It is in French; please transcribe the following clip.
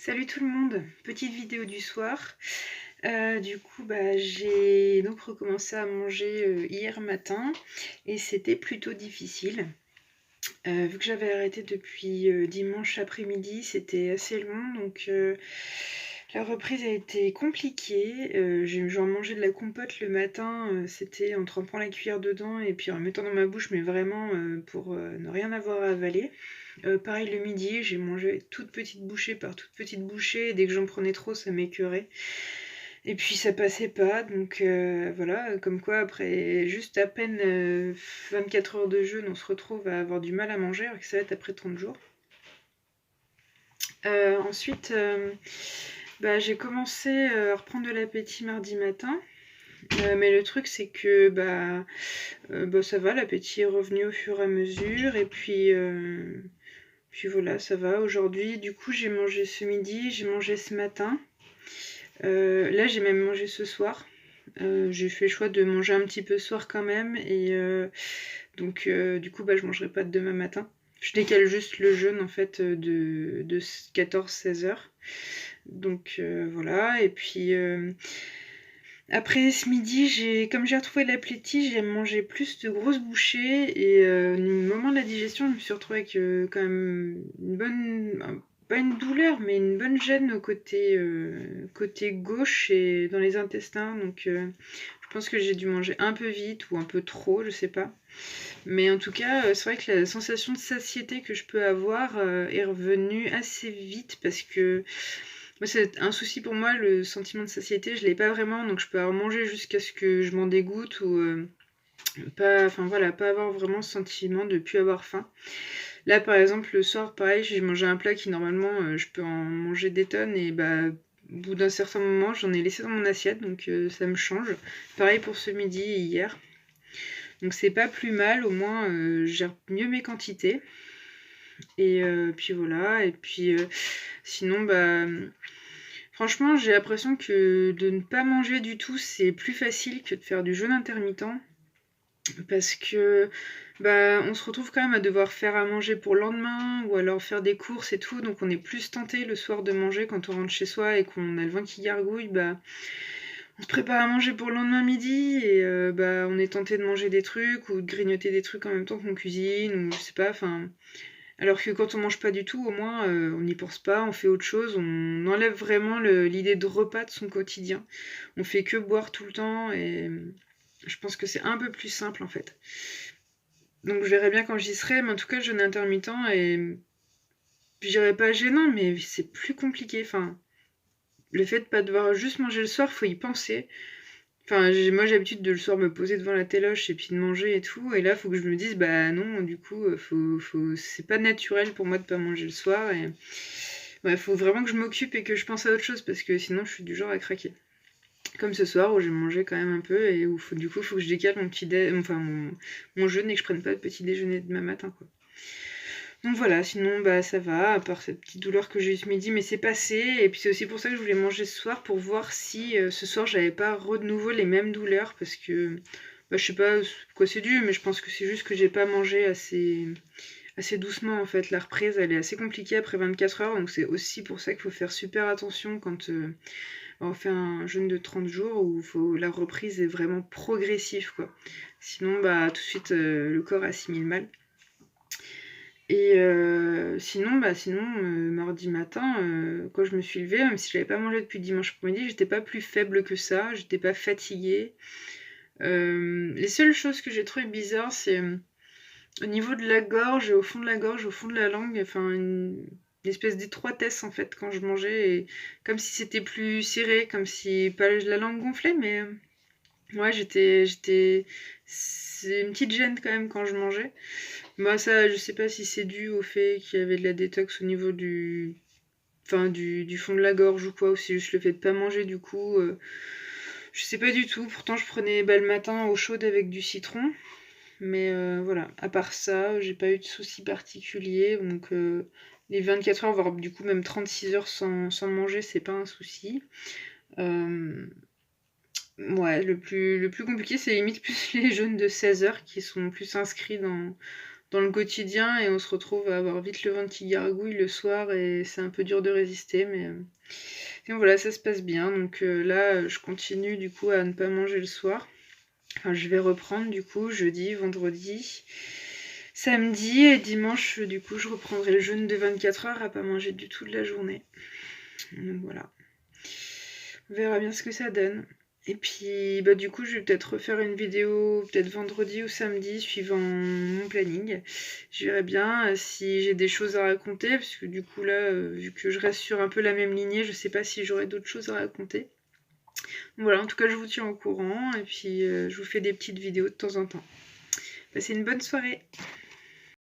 Salut tout le monde, petite vidéo du soir. J'ai donc recommencé à manger hier matin et c'était plutôt difficile. Vu que j'avais arrêté depuis dimanche après-midi, c'était assez long, donc la reprise a été compliquée. J'ai genre mangé de la compote le matin, c'était en trempant la cuillère dedans et puis en mettant dans ma bouche, mais vraiment pour ne rien avoir à avaler. Pareil le midi, j'ai mangé toute petite bouchée par toute petite bouchée, et dès que j'en prenais trop, ça m'écœurait. Et puis ça passait pas, donc voilà, comme quoi après juste à peine 24 heures de jeûne, on se retrouve à avoir du mal à manger, alors que ça va être après 30 jours. Ensuite, j'ai commencé à reprendre de l'appétit mardi matin. Mais le truc c'est que ça va, l'appétit est revenu au fur et à mesure, et puis voilà, ça va. Aujourd'hui, du coup, j'ai mangé ce midi, j'ai mangé ce matin. Là, j'ai même mangé ce soir. J'ai fait le choix de manger un petit peu ce soir quand même. Et du coup, je mangerai pas demain matin. Je décale juste le jeûne en fait de 14-16 heures. Donc voilà. Et puis après ce midi, comme j'ai retrouvé l'appétit, j'ai mangé plus de grosses bouchées. Et au moment de la digestion, je me suis retrouvée avec quand même une bonne, pas une douleur, mais une bonne gêne au côté gauche et dans les intestins. Donc je pense que j'ai dû manger un peu vite ou un peu trop, je sais pas. Mais en tout cas, c'est vrai que la sensation de satiété que je peux avoir est revenue assez vite, parce que moi, c'est un souci pour moi, le sentiment de satiété, je l'ai pas vraiment, donc je peux avoir mangé jusqu'à ce que je m'en dégoûte ou pas avoir vraiment ce sentiment de plus avoir faim. Là, par exemple, le soir, pareil, j'ai mangé un plat qui normalement je peux en manger des tonnes, et au bout d'un certain moment, j'en ai laissé dans mon assiette, donc ça me change. Pareil pour ce midi et hier. Donc c'est pas plus mal, au moins je gère mieux mes quantités. Et puis voilà, et puis sinon, franchement, j'ai l'impression que de ne pas manger du tout, c'est plus facile que de faire du jeûne intermittent. Parce que on se retrouve quand même à devoir faire à manger pour le lendemain, ou alors faire des courses et tout, donc on est plus tenté le soir de manger quand on rentre chez soi et qu'on a le ventre qui gargouille. On se prépare à manger pour le lendemain midi, et on est tenté de manger des trucs ou de grignoter des trucs en même temps qu'on cuisine, ou je sais pas, enfin. Alors que quand on mange pas du tout, au moins on n'y pense pas, on fait autre chose, on enlève vraiment l'idée de repas de son quotidien. On fait que boire tout le temps, et je pense que c'est un peu plus simple en fait. Donc je verrai bien quand j'y serai, mais en tout cas, jeûne intermittent, et je dirais pas gênant, mais c'est plus compliqué. Enfin, le fait de pas devoir juste manger le soir, faut y penser. Enfin, moi j'ai l'habitude de le soir me poser devant la téloche et puis de manger et tout, et là faut que je me dise bah non, du coup c'est pas naturel pour moi de pas manger le soir, et ouais, faut vraiment que je m'occupe et que je pense à autre chose, parce que sinon je suis du genre à craquer. Comme ce soir où j'ai mangé quand même un peu, et où du coup faut que je décale mon jeûne, et que je prenne pas de petit déjeuner demain matin quoi. Donc voilà, sinon ça va, à part cette petite douleur que j'ai eu ce midi, mais c'est passé. Et puis c'est aussi pour ça que je voulais manger ce soir, pour voir si ce soir j'avais pas de nouveau les mêmes douleurs, parce que je sais pas quoi c'est dû, mais je pense que c'est juste que j'ai pas mangé assez doucement en fait. La reprise elle est assez compliquée après 24 heures, donc c'est aussi pour ça qu'il faut faire super attention quand on fait un jeûne de 30 jours où la reprise est vraiment progressive quoi. Sinon tout de suite le corps assimile mal. Et sinon, mardi matin, quand je me suis levée, même si j'avais pas mangé depuis dimanche après-midi, j'étais pas plus faible que ça, j'étais pas fatiguée. Les seules choses que j'ai trouvées bizarres, c'est au niveau de la gorge, au fond de la gorge, au fond de la langue, enfin une espèce d'étroitesse en fait quand je mangeais, et comme si c'était plus serré, comme si pas la langue gonflait, mais ouais, c'est une petite gêne quand même quand je mangeais. Ça, je sais pas si c'est dû au fait qu'il y avait de la détox au niveau du fond de la gorge ou quoi, ou si juste le fait de pas manger du coup. Je sais pas du tout. Pourtant, je prenais le matin eau chaude avec du citron. Mais voilà, à part ça, j'ai pas eu de soucis particuliers. Donc les 24 heures, voire du coup même 36 heures sans manger, c'est pas un souci. Ouais, le plus compliqué, c'est limite plus les jeûnes de 16 heures qui sont plus inscrits dans le quotidien et on se retrouve à avoir vite le ventre qui gargouille le soir et c'est un peu dur de résister, mais donc voilà, ça se passe bien. Donc là, je continue du coup à ne pas manger le soir. Enfin, je vais reprendre du coup jeudi, vendredi, samedi et dimanche, du coup, je reprendrai le jeûne de 24 heures à pas manger du tout de la journée. Donc voilà. On verra bien ce que ça donne. Et puis, bah du coup, je vais peut-être refaire une vidéo, peut-être vendredi ou samedi, suivant mon planning. Je verrai bien si j'ai des choses à raconter, parce que du coup, là, vu que je reste sur un peu la même lignée, je sais pas si j'aurai d'autres choses à raconter. Donc voilà, en tout cas, je vous tiens au courant, et puis je vous fais des petites vidéos de temps en temps. Passez une bonne soirée!